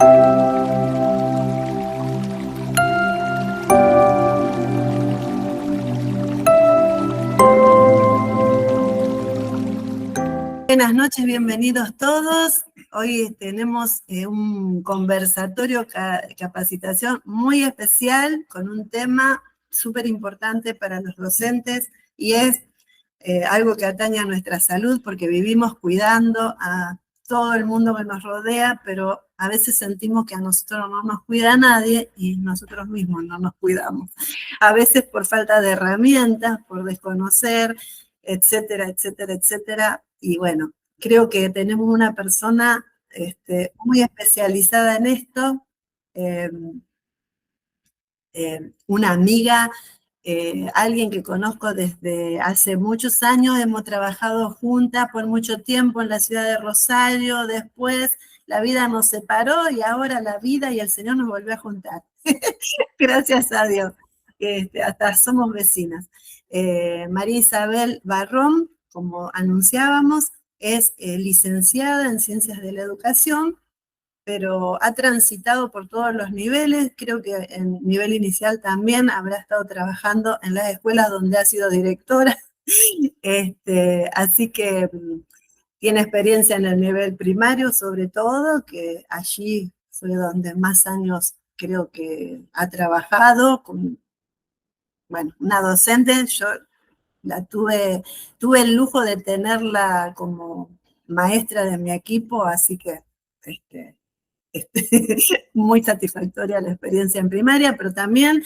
Buenas noches, bienvenidos todos. Hoy tenemos un conversatorio, capacitación muy especial con un tema súper importante para los docentes y es algo que atañe a nuestra salud porque vivimos cuidando a todo el mundo que nos rodea, pero a veces sentimos que a nosotros no nos cuida nadie y nosotros mismos no nos cuidamos. A veces por falta de herramientas, por desconocer, etcétera, etcétera, etcétera. Y bueno, creo que tenemos una persona muy especializada en esto, una amiga, alguien que conozco desde hace muchos años, hemos trabajado juntas por mucho tiempo en la ciudad de Rosario, después la vida nos separó y ahora la vida y el Señor nos volvió a juntar. Gracias a Dios, hasta somos vecinas. María Isabel Barrón, como anunciábamos, es licenciada en Ciencias de la Educación, pero ha transitado por todos los niveles. Creo que en nivel inicial también habrá estado trabajando en las escuelas donde ha sido directora. Así que tiene experiencia en el nivel primario, sobre todo, que allí fue donde más años creo que ha trabajado con, bueno, una docente. Yo tuve el lujo de tenerla como maestra de mi equipo, así que muy satisfactoria la experiencia en primaria, pero también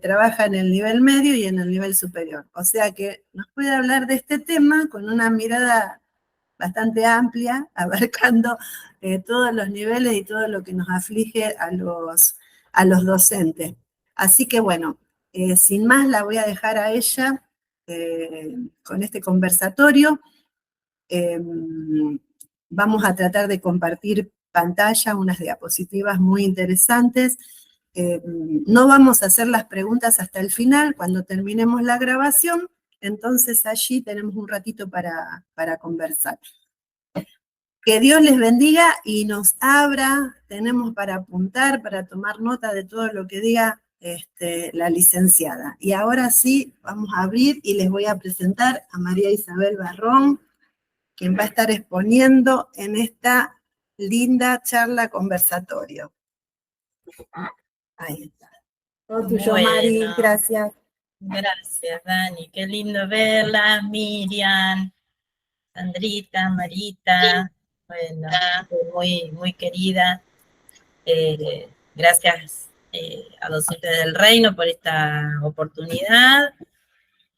trabaja en el nivel medio y en el nivel superior. O sea que nos puede hablar de este tema con una mirada bastante amplia, abarcando todos los niveles y todo lo que nos aflige a los docentes. Así que bueno, sin más la voy a dejar a ella con este conversatorio. Vamos a tratar de compartir pantalla, unas diapositivas muy interesantes. No vamos a hacer las preguntas hasta el final, cuando terminemos la grabación, entonces allí tenemos un ratito para conversar. Que Dios les bendiga y nos abra, tenemos para apuntar, para tomar nota de todo lo que diga la licenciada. Y ahora sí, vamos a abrir y les voy a presentar a María Isabel Barrón, quien va a estar exponiendo en esta linda charla conversatorio. Ahí está. Todo tuyo, bueno, Mari, gracias. Gracias, Dani, qué lindo verla, Miriam, Sandrita, Marita, bueno, muy, muy querida. Gracias a Docentes del Reino por esta oportunidad.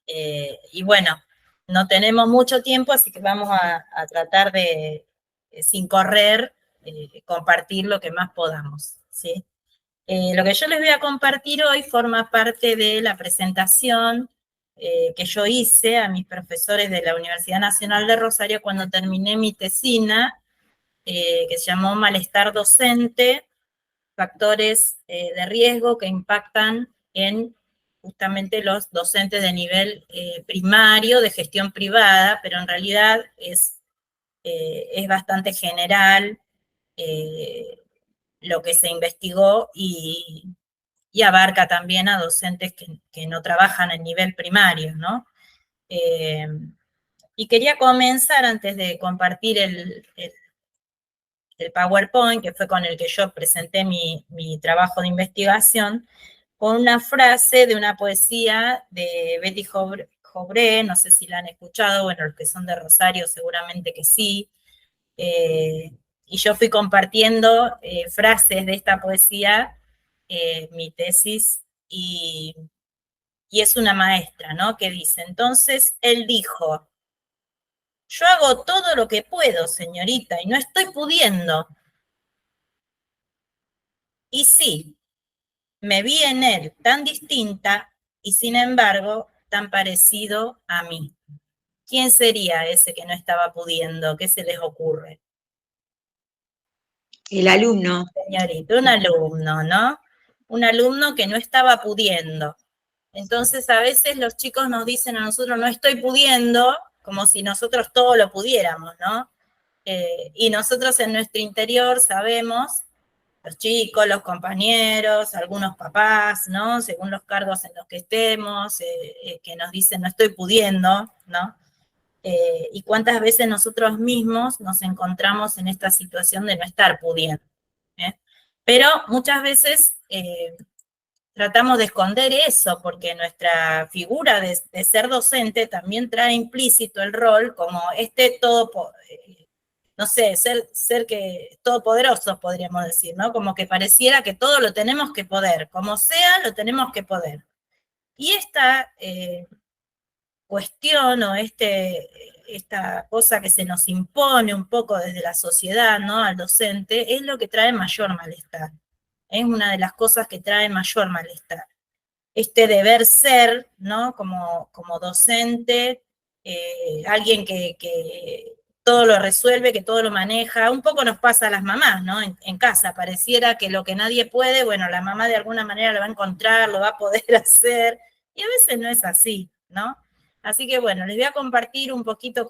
Y bueno, no tenemos mucho tiempo, así que vamos a tratar de, sin correr, compartir lo que más podamos, ¿sí? Lo que yo les voy a compartir hoy forma parte de la presentación que yo hice a mis profesores de la Universidad Nacional de Rosario cuando terminé mi tesina, que se llamó Malestar Docente, factores de riesgo que impactan en justamente los docentes de nivel primario, de gestión privada, pero en realidad es bastante general lo que se investigó y abarca también a docentes que no trabajan en nivel primario, ¿no? Y quería comenzar, antes de compartir el PowerPoint, que fue con el que yo presenté mi trabajo de investigación, con una frase de una poesía de Betty Jobré, no sé si la han escuchado, bueno, los que son de Rosario seguramente que sí, y yo fui compartiendo frases de esta poesía, mi tesis, y es una maestra, ¿no?, que dice, entonces él dijo, yo hago todo lo que puedo, señorita, y no estoy pudiendo. Y sí, me vi en él tan distinta y sin embargo tan parecido a mí. ¿Quién sería ese que no estaba pudiendo? ¿Qué se les ocurre? El alumno. Señorita, un alumno, ¿no? Un alumno que no estaba pudiendo. Entonces a veces los chicos nos dicen a nosotros no estoy pudiendo, como si nosotros todo lo pudiéramos, ¿no? Y nosotros en nuestro interior sabemos los chicos, los compañeros, algunos papás, ¿no? Según los cargos en los que estemos, que nos dicen no estoy pudiendo, ¿no? Y cuántas veces nosotros mismos nos encontramos en esta situación de no estar pudiendo. Pero muchas veces tratamos de esconder eso, porque nuestra figura de ser docente también trae implícito el rol como no sé, ser que todopoderoso, podríamos decir, ¿no? Como que pareciera que todo lo tenemos que poder, como sea, lo tenemos que poder. Y esta cuestión o esta cosa que se nos impone un poco desde la sociedad, ¿no? Al docente, es lo que trae mayor malestar. Es una de las cosas que trae mayor malestar. Este deber ser, ¿no? Como docente, alguien que todo lo resuelve, que todo lo maneja. Un poco nos pasa a las mamás, ¿no? En casa, pareciera que lo que nadie puede, bueno, la mamá de alguna manera lo va a encontrar, lo va a poder hacer, y a veces no es así, ¿no? Así que bueno, les voy a compartir un poquito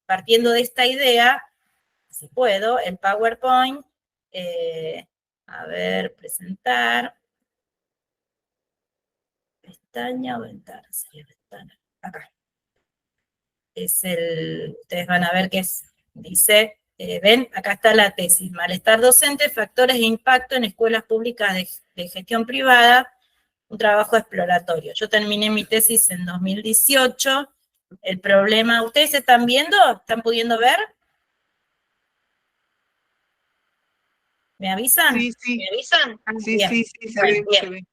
partiendo de esta idea, si puedo, el PowerPoint. A ver, presentar. Pestaña o ventana, sería ventana. Acá. Ustedes van a ver que dice, ven, acá está la tesis, malestar docente, factores de impacto en escuelas públicas de gestión privada, un trabajo exploratorio. Yo terminé mi tesis en 2018, el problema, ¿ustedes están viendo? ¿Están pudiendo ver? ¿Me avisan? Sí, sí. ¿Me avisan? Sí, Bien. sí, sí, se Bueno, ve, se ve.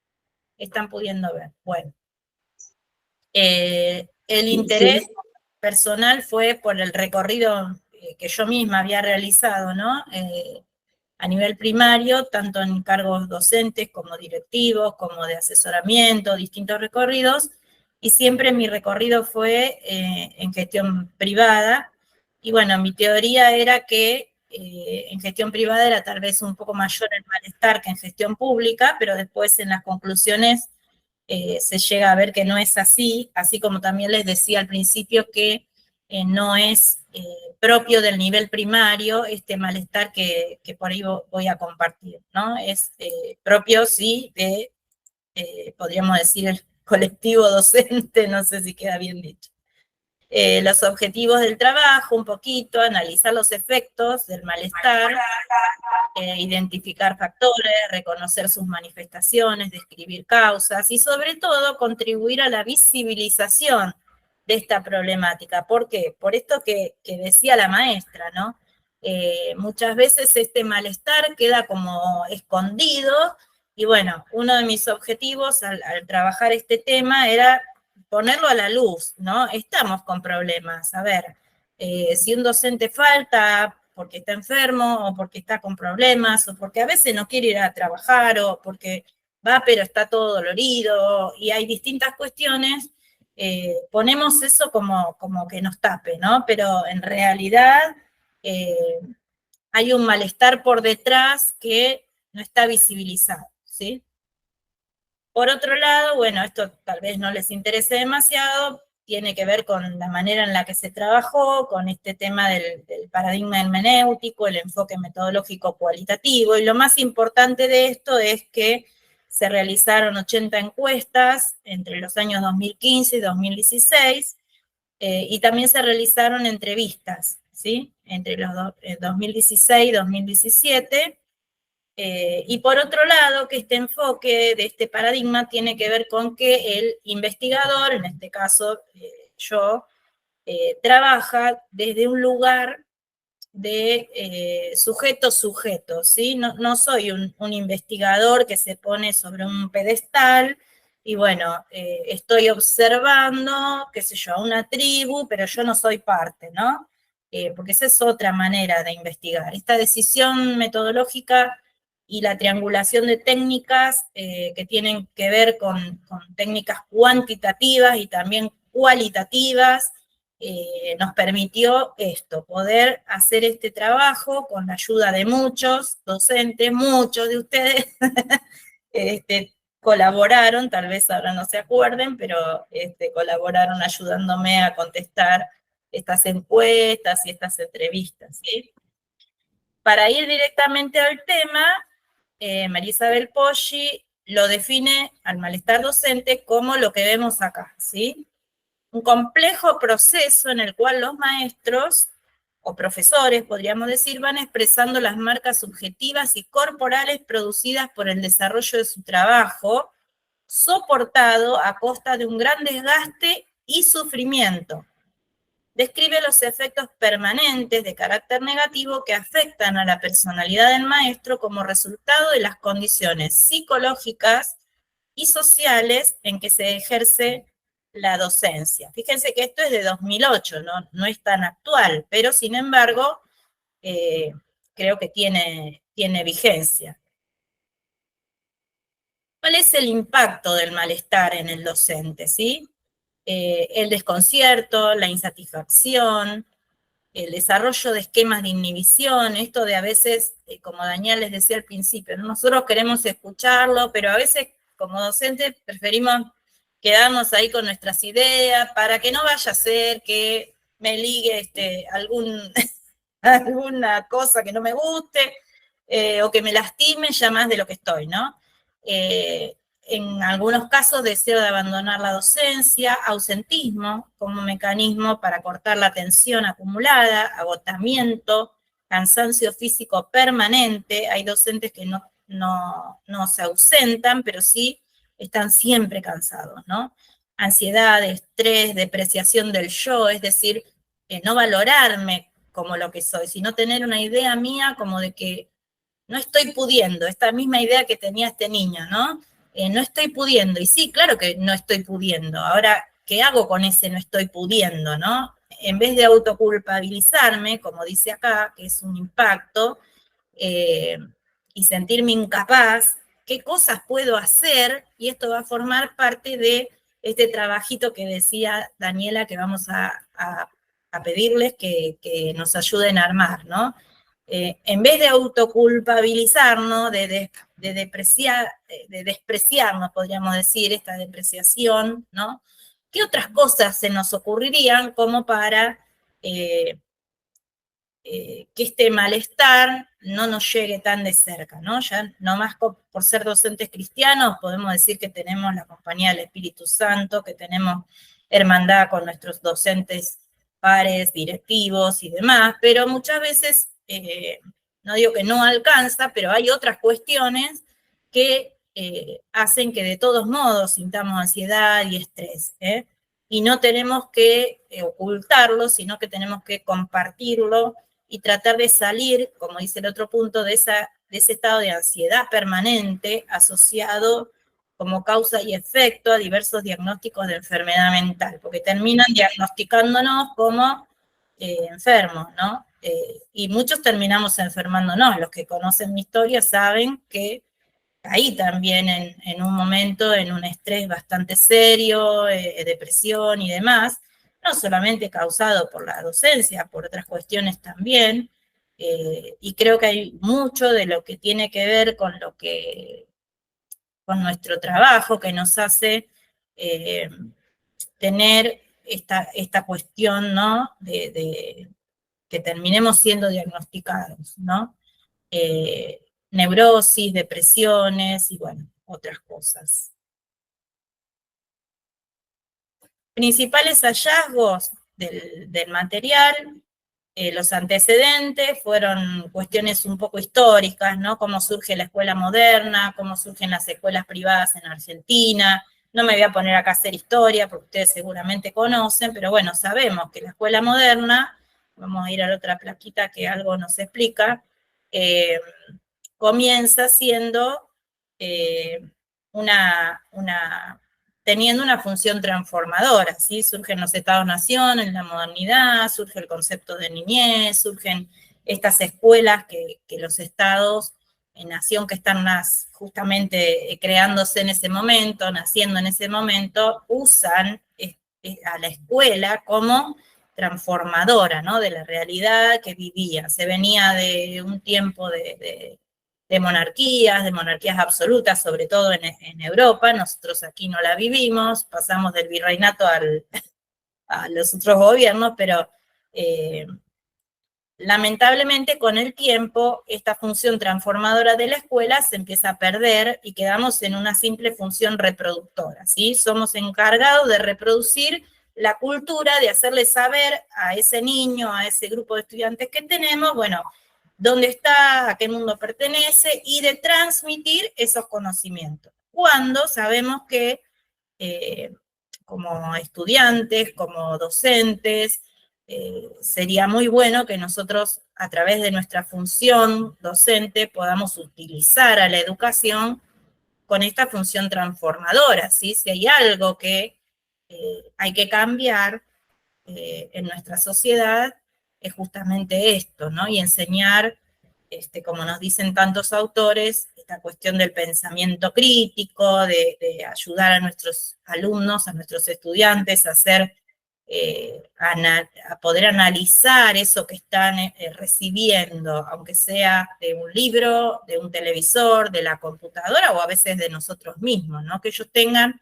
están pudiendo ver. Bueno. El interés personal fue por el recorrido que yo misma había realizado, ¿no? A nivel primario, tanto en cargos docentes como directivos, como de asesoramiento, distintos recorridos, y siempre mi recorrido fue en gestión privada, y bueno, mi teoría era que en gestión privada era tal vez un poco mayor el malestar que en gestión pública, pero después en las conclusiones se llega a ver que no es así como también les decía al principio que no es propio del nivel primario este malestar que por ahí voy a compartir, ¿no? Es propio, sí, de, podríamos decir, el colectivo docente, no sé si queda bien dicho. Los objetivos del trabajo, un poquito, analizar los efectos del malestar, identificar factores, reconocer sus manifestaciones, describir causas y sobre todo contribuir a la visibilización de esta problemática. ¿Por qué? Por esto que decía la maestra, ¿no? Muchas veces este malestar queda como escondido y bueno, uno de mis objetivos al trabajar este tema era ponerlo a la luz, ¿no? Estamos con problemas, a ver, si un docente falta porque está enfermo o porque está con problemas o porque a veces no quiere ir a trabajar o porque va pero está todo dolorido y hay distintas cuestiones, ponemos eso como que nos tape, ¿no? Pero en realidad hay un malestar por detrás que no está visibilizado, ¿sí? Por otro lado, bueno, esto tal vez no les interese demasiado, tiene que ver con la manera en la que se trabajó, con este tema del paradigma hermenéutico, el enfoque metodológico cualitativo, y lo más importante de esto es que se realizaron 80 encuestas entre los años 2015 y 2016, y también se realizaron entrevistas, ¿sí? Entre los 2016 y 2017, y por otro lado, que este enfoque de este paradigma tiene que ver con que el investigador, en este caso yo, trabaja desde un lugar de sujeto-sujeto, ¿sí? No soy un investigador que se pone sobre un pedestal y bueno, estoy observando, qué sé yo, a una tribu, pero yo no soy parte, ¿no? Porque esa es otra manera de investigar. Esta decisión metodológica y la triangulación de técnicas que tienen que ver con técnicas cuantitativas y también cualitativas, nos permitió esto, poder hacer este trabajo con la ayuda de muchos docentes, muchos de ustedes colaboraron, tal vez ahora no se acuerden, pero colaboraron ayudándome a contestar estas encuestas y estas entrevistas, ¿sí? Para ir directamente al tema, María Isabel Poggi lo define al malestar docente como lo que vemos acá, ¿sí? Un complejo proceso en el cual los maestros o profesores, podríamos decir, van expresando las marcas subjetivas y corporales producidas por el desarrollo de su trabajo, soportado a costa de un gran desgaste y sufrimiento. Describe los efectos permanentes de carácter negativo que afectan a la personalidad del maestro como resultado de las condiciones psicológicas y sociales en que se ejerce la docencia. Fíjense que esto es de 2008, no es tan actual, pero sin embargo, creo que tiene vigencia. ¿Cuál es el impacto del malestar en el docente? ¿Sí? El desconcierto, la insatisfacción, el desarrollo de esquemas de inhibición, esto de a veces, como Daniel les decía al principio, ¿no? Nosotros queremos escucharlo, pero a veces como docentes preferimos quedarnos ahí con nuestras ideas para que no vaya a ser que me ligue alguna cosa que no me guste, o que me lastime ya más de lo que estoy, ¿no? En algunos casos deseo de abandonar la docencia, ausentismo como mecanismo para cortar la tensión acumulada, agotamiento, cansancio físico permanente. Hay docentes que no se ausentan, pero sí están siempre cansados, ¿no? Ansiedad, estrés, depreciación del yo, es decir, no valorarme como lo que soy, sino tener una idea mía como de que no estoy pudiendo, esta misma idea que tenía este niño, ¿no? No estoy pudiendo, y sí, claro que no estoy pudiendo, ahora, ¿qué hago con ese no estoy pudiendo, no? En vez de autoculpabilizarme, como dice acá, que es un impacto, y sentirme incapaz, ¿qué cosas puedo hacer? Y esto va a formar parte de este trabajito que decía Daniela, que vamos a pedirles que nos ayuden a armar, ¿no? En vez de autoculpabilizarnos, de despreciarnos, podríamos decir, esta depreciación, ¿no? ¿Qué otras cosas se nos ocurrirían como para que este malestar no nos llegue tan de cerca, ¿no? Ya no más por ser docentes cristianos, podemos decir que tenemos la compañía del Espíritu Santo, que tenemos hermandad con nuestros docentes, pares, directivos y demás, pero muchas veces, no digo que no alcanza, pero hay otras cuestiones que hacen que de todos modos sintamos ansiedad y estrés, ¿eh? Y no tenemos que ocultarlo, sino que tenemos que compartirlo y tratar de salir, como dice el otro punto, de ese estado de ansiedad permanente asociado como causa y efecto a diversos diagnósticos de enfermedad mental, porque terminan diagnosticándonos como enfermos, ¿no? Y muchos terminamos enfermándonos. Los que conocen mi historia saben que caí también en un momento, en un estrés bastante serio, depresión y demás, no solamente causado por la docencia, por otras cuestiones también, y creo que hay mucho de lo que tiene que ver con nuestro trabajo que nos hace tener esta cuestión, ¿no? De que terminemos siendo diagnosticados, ¿no? Neurosis, depresiones y bueno, otras cosas. Principales hallazgos del material, los antecedentes fueron cuestiones un poco históricas, ¿no? Cómo surge la escuela moderna, cómo surgen las escuelas privadas en Argentina. No me voy a poner acá a hacer historia, porque ustedes seguramente conocen, pero bueno, sabemos que la escuela moderna, vamos a ir a la otra plaquita que algo nos explica, comienza siendo teniendo una función transformadora, ¿sí? Surgen los estados-nación en la modernidad, surge el concepto de niñez, surgen estas escuelas que los estados en nación que están justamente creándose en ese momento, naciendo en ese momento, usan a la escuela como transformadora, ¿no? De la realidad que vivía. Se venía de un tiempo de monarquías absolutas, sobre todo en Europa. Nosotros aquí no la vivimos, pasamos del virreinato a los otros gobiernos, pero lamentablemente, con el tiempo, esta función transformadora de la escuela se empieza a perder y quedamos en una simple función reproductora, ¿sí? Somos encargados de reproducir la cultura, de hacerle saber a ese niño, a ese grupo de estudiantes que tenemos, bueno, dónde está, a qué mundo pertenece, y de transmitir esos conocimientos. Cuando sabemos que como estudiantes, como docentes, sería muy bueno que nosotros, a través de nuestra función docente, podamos utilizar a la educación con esta función transformadora, ¿sí? Si hay algo que hay que cambiar en nuestra sociedad, es justamente esto, ¿no? Y enseñar, como nos dicen tantos autores, esta cuestión del pensamiento crítico, de ayudar a nuestros alumnos, a nuestros estudiantes a hacer, a poder analizar eso que están recibiendo, aunque sea de un libro, de un televisor, de la computadora o a veces de nosotros mismos, ¿no? Que ellos tengan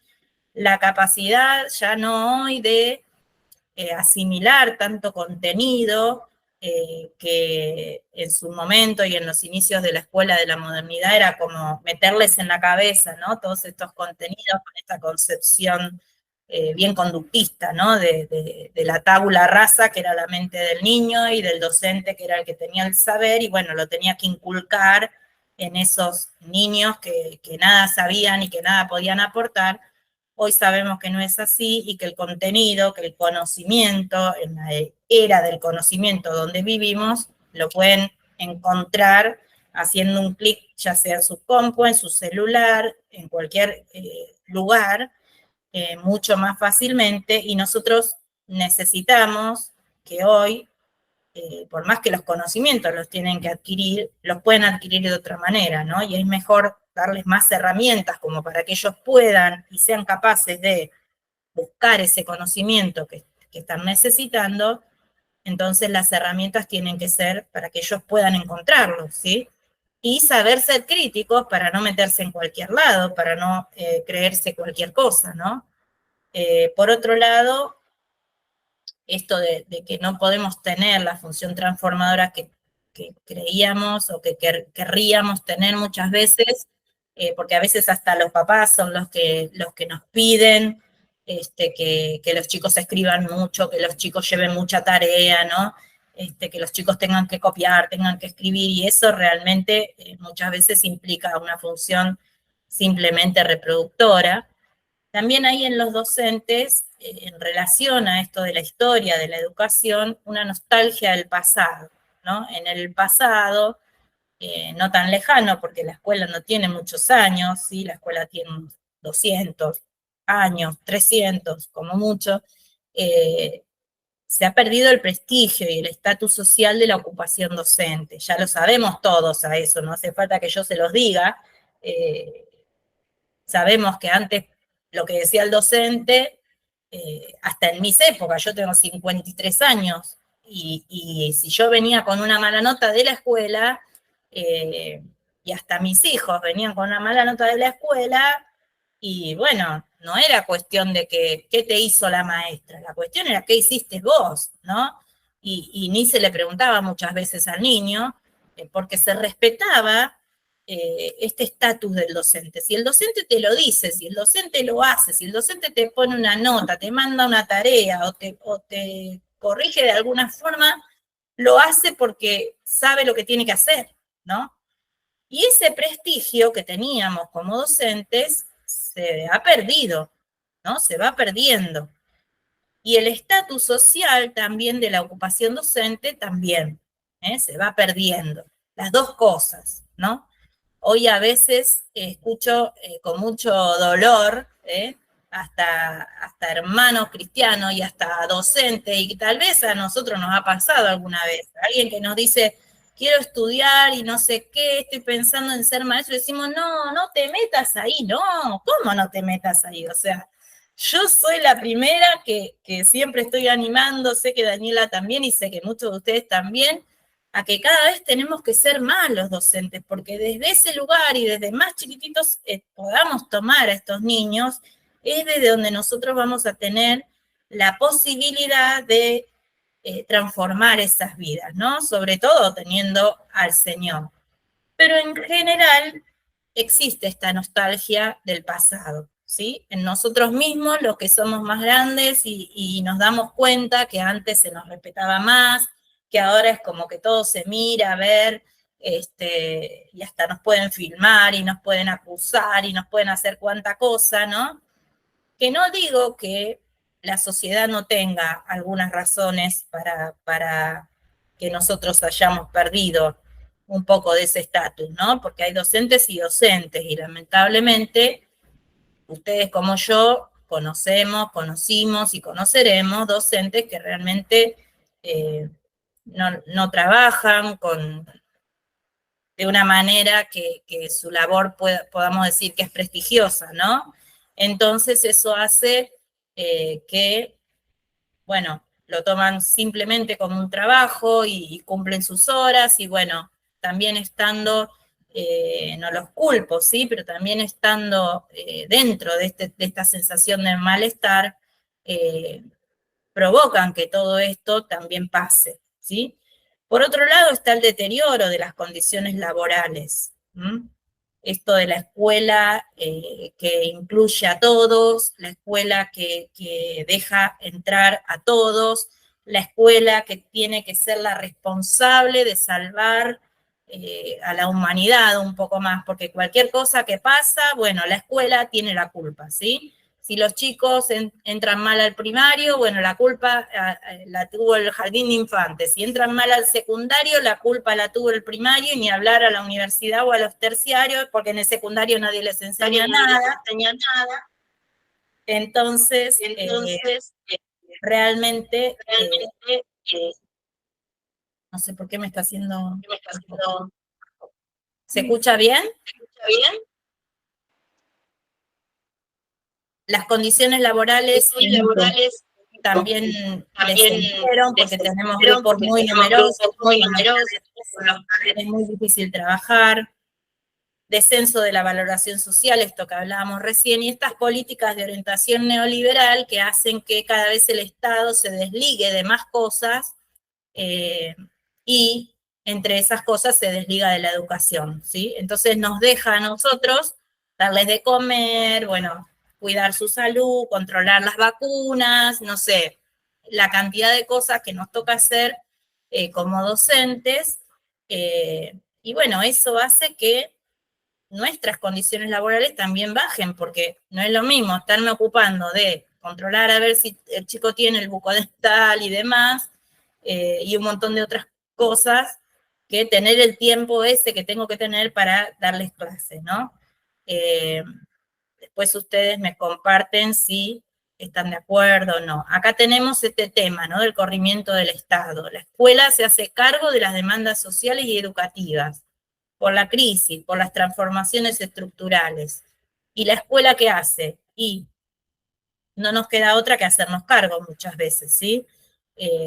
la capacidad, ya no hoy, de asimilar tanto contenido que en su momento y en los inicios de la escuela de la modernidad era como meterles en la cabeza, ¿no? Todos estos contenidos con esta concepción bien conductista, ¿no? De la tabula rasa, que era la mente del niño, y del docente, que era el que tenía el saber, y bueno, lo tenía que inculcar en esos niños que nada sabían y que nada podían aportar. Hoy sabemos que no es así y que el contenido, que el conocimiento, en la era del conocimiento donde vivimos, lo pueden encontrar haciendo un clic, ya sea en su compu, en su celular, en cualquier lugar, mucho más fácilmente, y nosotros necesitamos que hoy, por más que los conocimientos los tienen que adquirir, los pueden adquirir de otra manera, ¿no? Y es mejor darles más herramientas como para que ellos puedan y sean capaces de buscar ese conocimiento que están necesitando. Entonces las herramientas tienen que ser para que ellos puedan encontrarlo, ¿sí? Y saber ser críticos para no meterse en cualquier lado, para no creerse cualquier cosa, ¿no? Por otro lado, esto de que no podemos tener la función transformadora que creíamos o que querríamos tener muchas veces, porque a veces hasta los papás son los que nos piden que los chicos escriban mucho, que los chicos lleven mucha tarea, ¿no? Que los chicos tengan que copiar, tengan que escribir, y eso realmente muchas veces implica una función simplemente reproductora. También hay en los docentes, en relación a esto de la historia, de la educación, una nostalgia del pasado, ¿no? En el pasado, no tan lejano, porque la escuela no tiene muchos años, ¿sí? La escuela tiene 200 años, 300, como mucho, se ha perdido el prestigio y el estatus social de la ocupación docente. Ya lo sabemos todos a eso, no hace falta que yo se los diga. Sabemos que antes lo que decía el docente, hasta en mis épocas, yo tengo 53 años, y si yo venía con una mala nota de la escuela, y hasta mis hijos venían con una mala nota de la escuela, y bueno, no era cuestión de qué te hizo la maestra, la cuestión era qué hiciste vos, ¿no? Y ni se le preguntaba muchas veces al niño, porque se respetaba este estatus del docente. Si el docente te lo dice, si el docente lo hace, si el docente te pone una nota, te manda una tarea o te corrige de alguna forma, lo hace porque sabe lo que tiene que hacer, ¿no? Y ese prestigio que teníamos como docentes se ha perdido, ¿no? Se va perdiendo. Y el estatus social también de la ocupación docente también, se va perdiendo. Las dos cosas, ¿no? Hoy a veces escucho con mucho dolor, hasta hermanos cristianos y hasta docentes, y tal vez a nosotros nos ha pasado alguna vez, alguien que nos dice, quiero estudiar y no sé qué, estoy pensando en ser maestro, y decimos, no, no te metas ahí, no, ¿cómo no te metas ahí? O sea, yo soy la primera que siempre estoy animando, sé que Daniela también y sé que muchos de ustedes también, a que cada vez tenemos que ser más los docentes, porque desde ese lugar y desde más chiquititos podamos tomar a estos niños, es desde donde nosotros vamos a tener la posibilidad de transformar esas vidas, ¿no? Sobre todo teniendo al Señor. Pero en general existe esta nostalgia del pasado, ¿sí? En nosotros mismos, los que somos más grandes y nos damos cuenta que antes se nos respetaba más, que ahora es como que todo se mira a ver, y hasta nos pueden filmar y nos pueden acusar y nos pueden hacer cuanta cosa, ¿no? Que no digo que la sociedad no tenga algunas razones para que nosotros hayamos perdido un poco de ese estatus, ¿no? Porque hay docentes y docentes, y lamentablemente ustedes como yo conocimos y conoceremos docentes que realmente no trabajan de una manera que su labor podamos decir que es prestigiosa, ¿no? Entonces eso hace que, bueno, lo toman simplemente como un trabajo y cumplen sus horas y bueno, también estando, no los culpo, ¿sí? Pero también estando dentro de esta sensación de malestar, eh, provocan que todo esto también pase, ¿sí? Por otro lado está el deterioro de las condiciones laborales. Esto de la escuela que incluye a todos, la escuela que deja entrar a todos, la escuela que tiene que ser la responsable de salvar a la humanidad un poco más, porque cualquier cosa que pasa, bueno, la escuela tiene la culpa, ¿sí? Si los chicos entran mal al primario, bueno, la culpa la tuvo el jardín de infantes. Si entran mal al secundario, la culpa la tuvo el primario, y ni hablar a la universidad o a los terciarios, porque en el secundario nadie les enseña nada. Entonces, realmente, no sé por qué me está haciendo... ¿Se escucha bien? Las condiciones laborales también descendieron porque tenemos grupos muy numerosos, es muy difícil trabajar, descenso de la valoración social, esto que hablábamos recién, y estas políticas de orientación neoliberal que hacen que cada vez el Estado se desligue de más cosas y entre esas cosas se desliga de la educación, ¿sí? Entonces nos deja a nosotros darles de comer, bueno, cuidar su salud, controlar las vacunas, no sé, la cantidad de cosas que nos toca hacer como docentes. Y bueno, eso hace que nuestras condiciones laborales también bajen, porque no es lo mismo estarme ocupando de controlar a ver si el chico tiene el bucodental y demás, y un montón de otras cosas, que tener el tiempo ese que tengo que tener para darles clases, ¿no? Después ustedes me comparten si están de acuerdo o no. Acá tenemos este tema, ¿no? Del corrimiento del Estado. La escuela se hace cargo de las demandas sociales y educativas, por la crisis, por las transformaciones estructurales. ¿Y la escuela qué hace? Y no nos queda otra que hacernos cargo muchas veces, ¿sí?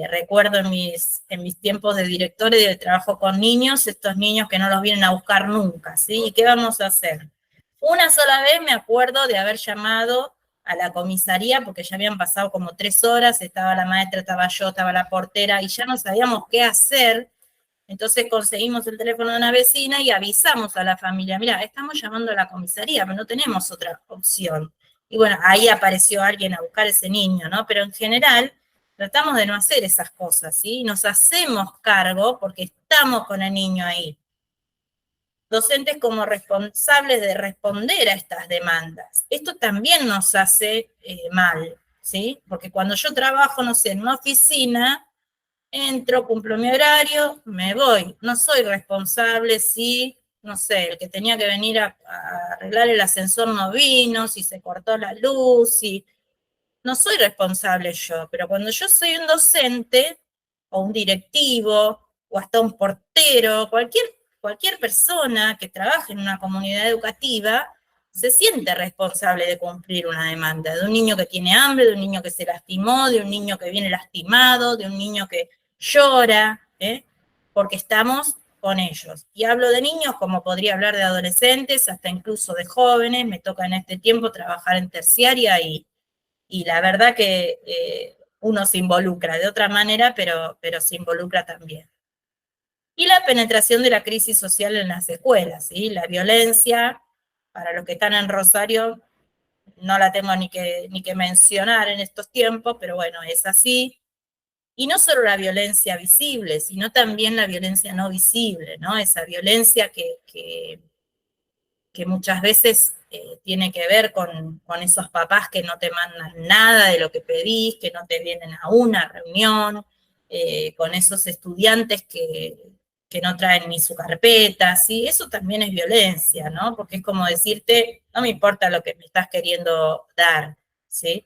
Recuerdo en mis tiempos de director y de trabajo con niños, estos niños que no los vienen a buscar nunca, ¿sí? ¿Y qué vamos a hacer? Una sola vez me acuerdo de haber llamado a la comisaría, porque ya habían pasado como 3 horas, estaba la maestra, estaba yo, estaba la portera, y ya no sabíamos qué hacer. Entonces conseguimos el teléfono de una vecina y avisamos a la familia, mira, estamos llamando a la comisaría, pero no tenemos otra opción. Y bueno, ahí apareció alguien a buscar a ese niño, ¿no? Pero en general tratamos de no hacer esas cosas, ¿sí? Nos hacemos cargo porque estamos con el niño ahí. Docentes como responsables de responder a estas demandas. Esto también nos hace mal, ¿sí? Porque cuando yo trabajo, no sé, en una oficina, entro, cumplo mi horario, me voy. No soy responsable si, no sé, el que tenía que venir a arreglar el ascensor no vino, si se cortó la luz, si... No soy responsable yo, pero cuando yo soy un docente, o un directivo, o hasta un portero, cualquier persona que trabaje en una comunidad educativa, se siente responsable de cumplir una demanda, de un niño que tiene hambre, de un niño que se lastimó, de un niño que viene lastimado, de un niño que llora, porque estamos con ellos. Y hablo de niños como podría hablar de adolescentes, hasta incluso de jóvenes. Me toca en este tiempo trabajar en terciaria y la verdad que uno se involucra de otra manera, pero se involucra también. Y la penetración de la crisis social en las escuelas, ¿sí? La violencia, para los que están en Rosario, no la tengo ni que mencionar en estos tiempos, pero bueno, es así. Y no solo la violencia visible, sino también la violencia no visible, ¿no? Esa violencia que muchas veces tiene que ver con esos papás que no te mandan nada de lo que pedís, que no te vienen a una reunión, con esos estudiantes que no traen ni su carpeta, ¿sí? Eso también es violencia, ¿no? Porque es como decirte, no me importa lo que me estás queriendo dar, ¿sí?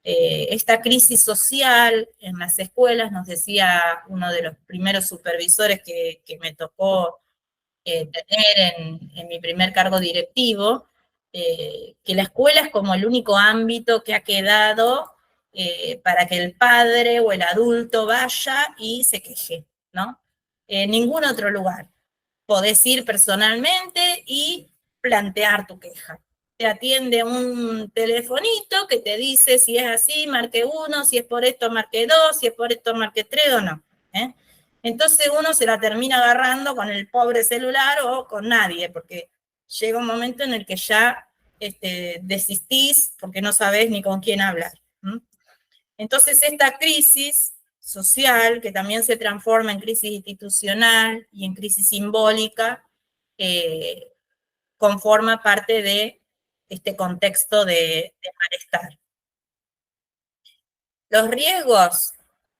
Esta crisis social en las escuelas, nos decía uno de los primeros supervisores que me tocó tener en mi primer cargo directivo, que la escuela es como el único ámbito que ha quedado para que el padre o el adulto vaya y se queje, ¿no? En ningún otro lugar. Podés ir personalmente y plantear tu queja. Te atiende un telefonito que te dice si es así, marque 1, si es por esto, marque 2, si es por esto, marque 3 o no. ¿eh? Entonces uno se la termina agarrando con el pobre celular o con nadie, porque llega un momento en el que ya desistís porque no sabés ni con quién hablar. Entonces esta crisis social, que también se transforma en crisis institucional y en crisis simbólica, conforma parte de este contexto de malestar. Los riesgos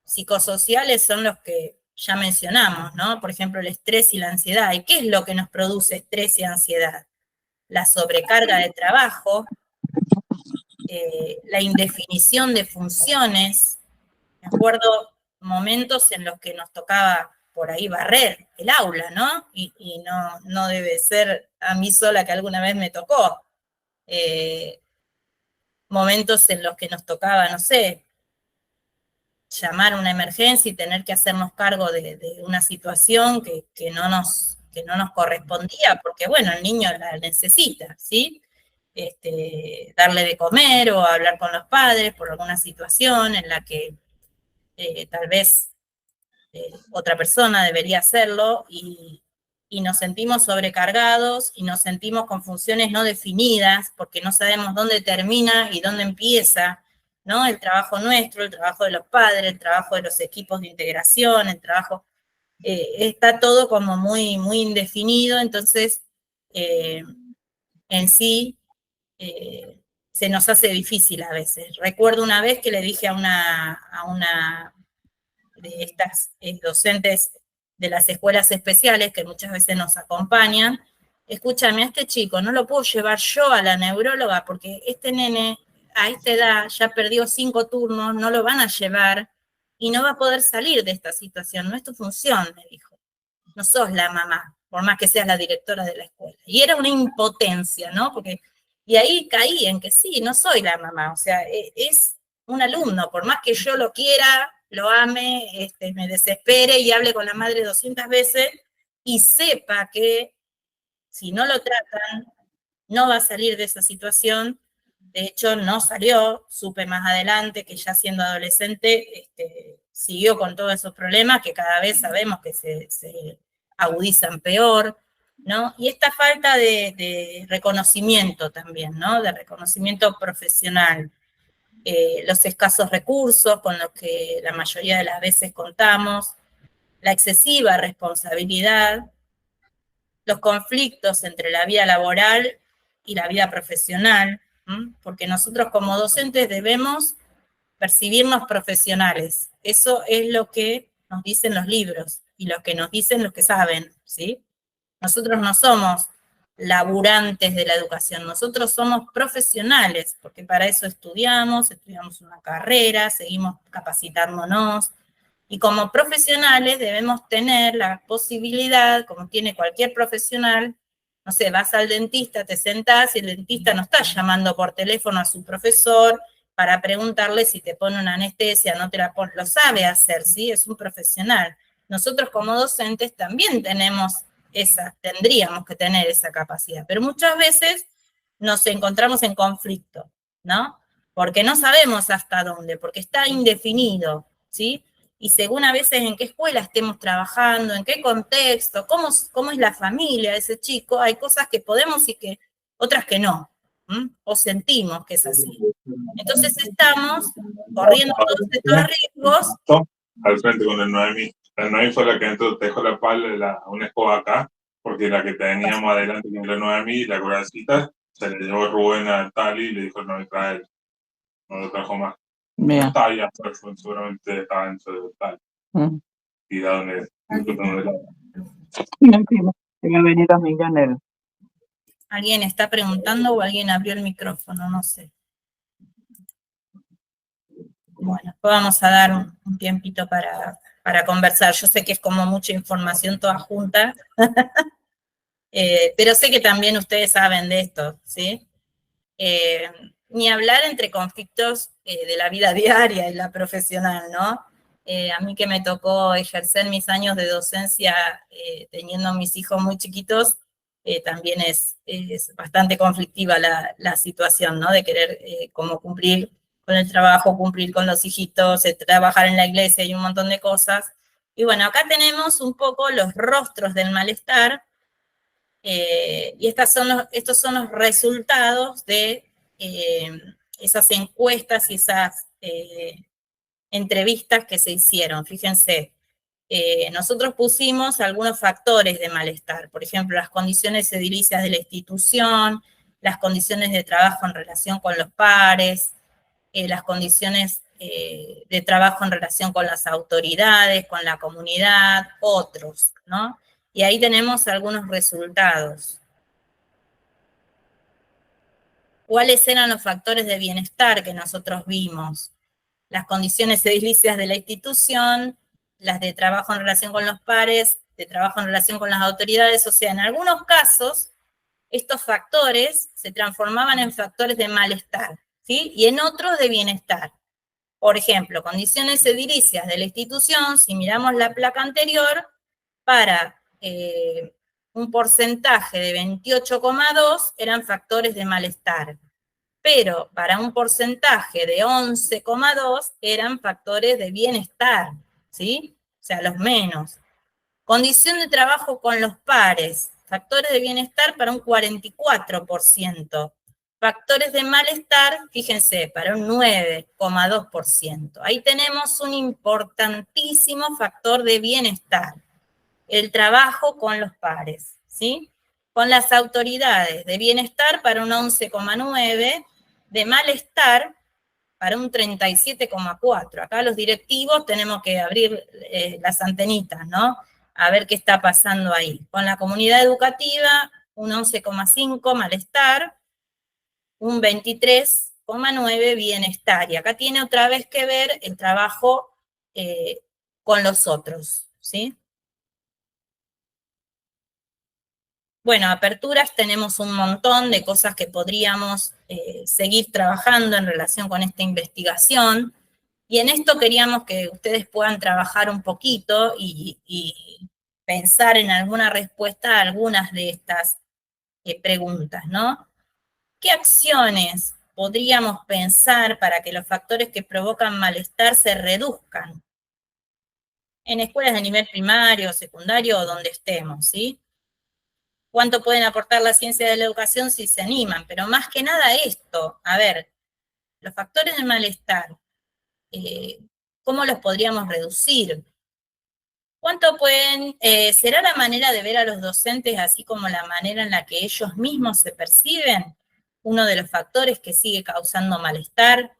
psicosociales son los que ya mencionamos, ¿no? Por ejemplo, el estrés y la ansiedad. ¿Y qué es lo que nos produce estrés y ansiedad? La sobrecarga de trabajo, la indefinición de funciones. Me acuerdo momentos en los que nos tocaba por ahí barrer el aula, ¿no? Y no debe ser a mí sola que alguna vez me tocó. Momentos en los que nos tocaba, no sé, llamar a una emergencia y tener que hacernos cargo de una situación que no nos correspondía, porque bueno, el niño la necesita, ¿sí? Darle de comer o hablar con los padres por alguna situación en la que tal vez otra persona debería hacerlo y nos sentimos sobrecargados y nos sentimos con funciones no definidas porque no sabemos dónde termina y dónde empieza, ¿no? El trabajo nuestro, el trabajo de los padres, el trabajo de los equipos de integración, el trabajo, está todo como muy, muy indefinido, entonces en sí se nos hace difícil a veces. Recuerdo una vez que le dije a una de estas docentes de las escuelas especiales que muchas veces nos acompañan, escúchame, a este chico no lo puedo llevar yo a la neuróloga porque este nene a esta edad ya perdió 5 turnos, no lo van a llevar y no va a poder salir de esta situación, no es tu función, me dijo, no sos la mamá, por más que seas la directora de la escuela. Y era una impotencia, ¿no? Porque, y ahí caí en que sí, no soy la mamá, o sea, es un alumno, por más que yo lo quiera, lo ame, me desespere y hable con la madre 200 veces y sepa que si no lo tratan, no va a salir de esa situación. De hecho, no salió, supe más adelante que ya siendo adolescente siguió con todos esos problemas que cada vez sabemos que se agudizan peor, ¿no? Y esta falta de reconocimiento también, ¿no? De reconocimiento profesional. Los escasos recursos con los que la mayoría de las veces contamos, la excesiva responsabilidad, los conflictos entre la vida laboral y la vida profesional, porque nosotros como docentes debemos percibirnos profesionales. Eso es lo que nos dicen los libros y lo que nos dicen los que saben, ¿sí? Nosotros no somos laburantes de la educación, nosotros somos profesionales, porque para eso estudiamos una carrera, seguimos capacitándonos, y como profesionales debemos tener la posibilidad, como tiene cualquier profesional, no sé, vas al dentista, te sentás y el dentista no está llamando por teléfono a su profesor para preguntarle si te pone una anestesia, no te la pone, lo sabe hacer, ¿sí? Es un profesional. Nosotros como docentes también tendríamos que tener esa capacidad, pero muchas veces nos encontramos en conflicto, ¿no? porque no sabemos hasta dónde, porque está indefinido, ¿sí? Y según a veces en qué escuela estemos trabajando, en qué contexto, cómo es la familia de ese chico, hay cosas que podemos y que otras que no, o sentimos que es así. Entonces estamos corriendo todos estos riesgos. Al frente con el Noemi. La Noemi fue la que entró, te dejó la pala, una escoba acá, porque la que teníamos adelante con la Noemi, la corazita, se le llevó Rubén a Tali y le dijo no me trae, no lo trajo más. Bien. No está ahí afuera, seguramente estaba dentro de Tali. Tirado en el No entiendo. Tiene venido millones. ¿Alguien está preguntando o alguien abrió el micrófono? No sé. Bueno, vamos a dar un tiempito para conversar. Yo sé que es como mucha información toda junta, pero sé que también ustedes saben de esto, ¿sí? Ni hablar entre conflictos de la vida diaria y la profesional, ¿no? A mí que me tocó ejercer mis años de docencia teniendo mis hijos muy chiquitos, también es bastante conflictiva la situación, ¿no? De querer como cumplir con el trabajo, cumplir con los hijitos, trabajar en la iglesia y un montón de cosas. Y bueno, acá tenemos un poco los rostros del malestar, y estos son los resultados de esas encuestas y esas entrevistas que se hicieron. Fíjense, nosotros pusimos algunos factores de malestar, por ejemplo, las condiciones edilicias de la institución, las condiciones de trabajo en relación con los pares, las condiciones de trabajo en relación con las autoridades, con la comunidad, otros, ¿no? Y ahí tenemos algunos resultados. ¿Cuáles eran los factores de bienestar que nosotros vimos? Las condiciones edilicias de la institución, las de trabajo en relación con los pares, de trabajo en relación con las autoridades, o sea, en algunos casos, estos factores se transformaban en factores de malestar, ¿sí? Y en otros de bienestar. Por ejemplo, condiciones edilicias de la institución, si miramos la placa anterior, para un porcentaje de 28,2 eran factores de malestar, pero para un porcentaje de 11,2 eran factores de bienestar, ¿sí? O sea, los menos. Condición de trabajo con los pares, factores de bienestar para un 44%. Factores de malestar, fíjense, para un 9,2%. Ahí tenemos un importantísimo factor de bienestar, el trabajo con los pares, ¿sí? Con las autoridades de bienestar para un 11,9%, de malestar para un 37,4%. Acá los directivos tenemos que abrir las antenitas, ¿no? A ver qué está pasando ahí. Con la comunidad educativa, un 11,5% malestar, un 23,9% bienestar. Y acá tiene otra vez que ver el trabajo con los otros, ¿sí? Bueno, aperturas tenemos un montón de cosas que podríamos seguir trabajando en relación con esta investigación, y en esto queríamos que ustedes puedan trabajar un poquito y pensar en alguna respuesta a algunas de estas preguntas, ¿no? ¿Qué acciones podríamos pensar para que los factores que provocan malestar se reduzcan? En escuelas de nivel primario, secundario o donde estemos, ¿sí? ¿Cuánto pueden aportar la ciencia de la educación si se animan? Pero más que nada esto, a ver, los factores de malestar, ¿cómo los podríamos reducir? ¿Cuánto pueden, será la manera de ver a los docentes así como la manera en la que ellos mismos se perciben? Uno de los factores que sigue causando malestar.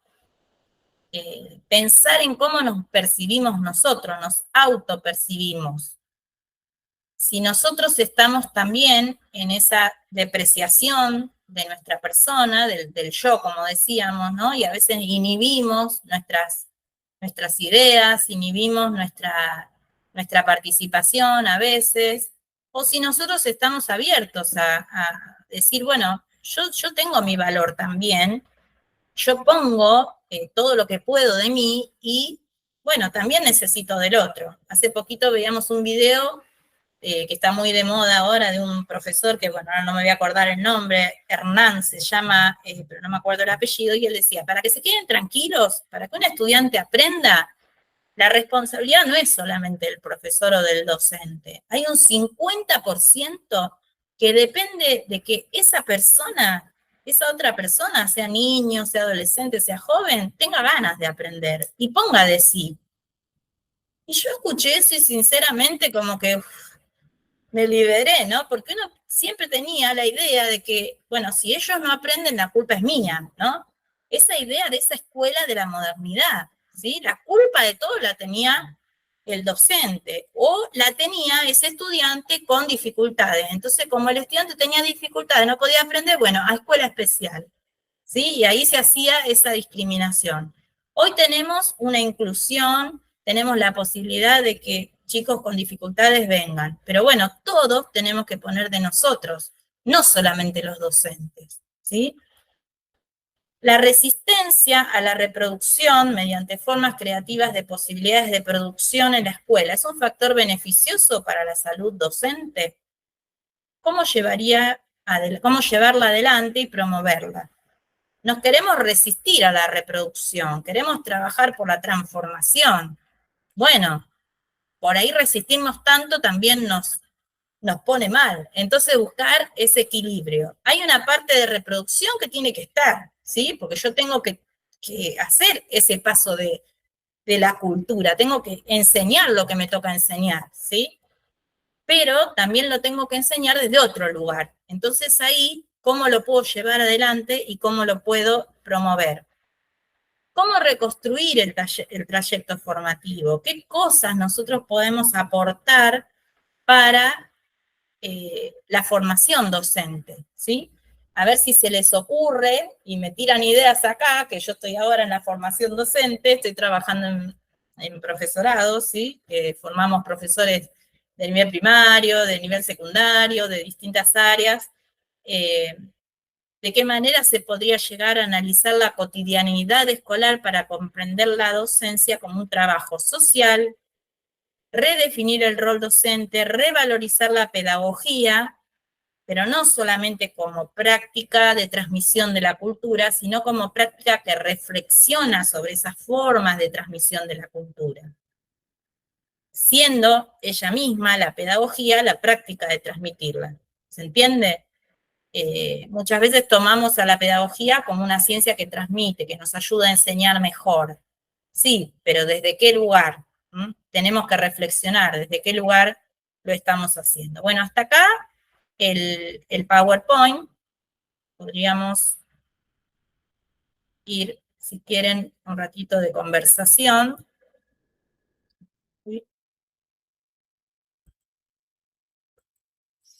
Pensar en cómo nos percibimos nosotros, nos autopercibimos. Si nosotros estamos también en esa depreciación de nuestra persona, del yo, como decíamos, ¿no? Y a veces inhibimos nuestras ideas, inhibimos nuestra participación a veces, o si nosotros estamos abiertos a decir, bueno, yo tengo mi valor también, yo pongo todo lo que puedo de mí y, bueno, también necesito del otro. Hace poquito veíamos un video que está muy de moda ahora, de un profesor que, bueno, ahora no me voy a acordar el nombre, Hernán se llama, pero no me acuerdo el apellido, y él decía, para que se queden tranquilos, para que un estudiante aprenda, la responsabilidad no es solamente del profesor o del docente. Hay un 50% que depende de que esa persona, esa otra persona, sea niño, sea adolescente, sea joven, tenga ganas de aprender y ponga de sí. Y yo escuché eso y sinceramente como que me liberé, ¿no? Porque uno siempre tenía la idea de que, bueno, si ellos no aprenden, la culpa es mía, ¿no? Esa idea de esa escuela de la modernidad, ¿sí? La culpa de todo la tenía el docente o la tenía ese estudiante con dificultades. Entonces, como el estudiante tenía dificultades, no podía aprender, bueno, a escuela especial, ¿sí? Y ahí se hacía esa discriminación. Hoy tenemos una inclusión, tenemos la posibilidad de que chicos con dificultades vengan, pero bueno, todos tenemos que poner de nosotros, no solamente los docentes, ¿sí? La resistencia a la reproducción mediante formas creativas de posibilidades de producción en la escuela, ¿es un factor beneficioso para la salud docente? ¿Cómo llevarla adelante y promoverla? Nos queremos resistir a la reproducción, queremos trabajar por la transformación. Bueno, por ahí resistirnos tanto también nos pone mal. Entonces buscar ese equilibrio. Hay una parte de reproducción que tiene que estar, ¿sí? Porque yo tengo que hacer ese paso de la cultura, tengo que enseñar lo que me toca enseñar, ¿sí? Pero también lo tengo que enseñar desde otro lugar. Entonces ahí, ¿cómo lo puedo llevar adelante y cómo lo puedo promover? ¿Cómo reconstruir el trayecto formativo? ¿Qué cosas nosotros podemos aportar para la formación docente? ¿Sí? A ver si se les ocurre y me tiran ideas acá, que yo estoy ahora en la formación docente, estoy trabajando en profesorado, ¿sí? Formamos profesores del nivel primario, del nivel secundario, de distintas áreas. ¿De qué manera se podría llegar a analizar la cotidianidad escolar para comprender la docencia como un trabajo social, redefinir el rol docente, revalorizar la pedagogía, pero no solamente como práctica de transmisión de la cultura, sino como práctica que reflexiona sobre esas formas de transmisión de la cultura, siendo ella misma, la pedagogía, la práctica de transmitirla? ¿Se entiende? Muchas veces tomamos a la pedagogía como una ciencia que transmite, que nos ayuda a enseñar mejor. Sí, pero ¿desde qué lugar? Tenemos que reflexionar desde qué lugar lo estamos haciendo. Bueno, hasta acá el PowerPoint. Podríamos ir, si quieren, un ratito de conversación.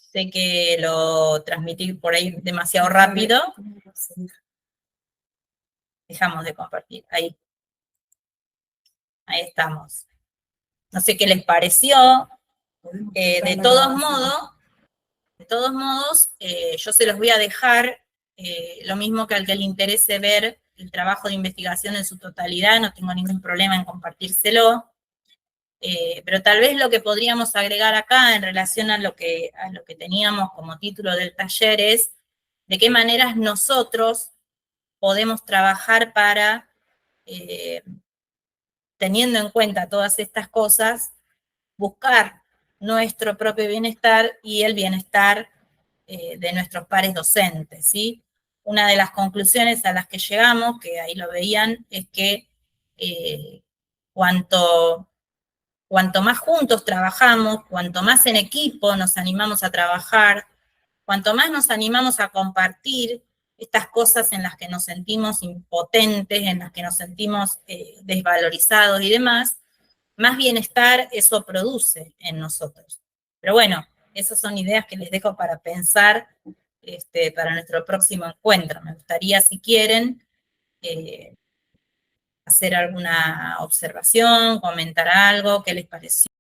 Sé que lo transmití por ahí demasiado rápido. Dejamos de compartir. Ahí estamos. No sé qué les pareció. De todos modos, yo se los voy a dejar, lo mismo que al que le interese ver el trabajo de investigación en su totalidad, no tengo ningún problema en compartírselo. Pero tal vez lo que podríamos agregar acá en relación a lo que teníamos como título del taller es de qué maneras nosotros podemos trabajar para, teniendo en cuenta todas estas cosas, buscar nuestro propio bienestar y el bienestar de nuestros pares docentes, ¿sí? Una de las conclusiones a las que llegamos, que ahí lo veían, es que cuanto más juntos trabajamos, cuanto más en equipo nos animamos a trabajar, cuanto más nos animamos a compartir estas cosas en las que nos sentimos impotentes, en las que nos sentimos desvalorizados y demás, más bienestar eso produce en nosotros. Pero bueno, esas son ideas que les dejo para pensar para nuestro próximo encuentro. Me gustaría, si quieren, hacer alguna observación, comentar algo, qué les pareció.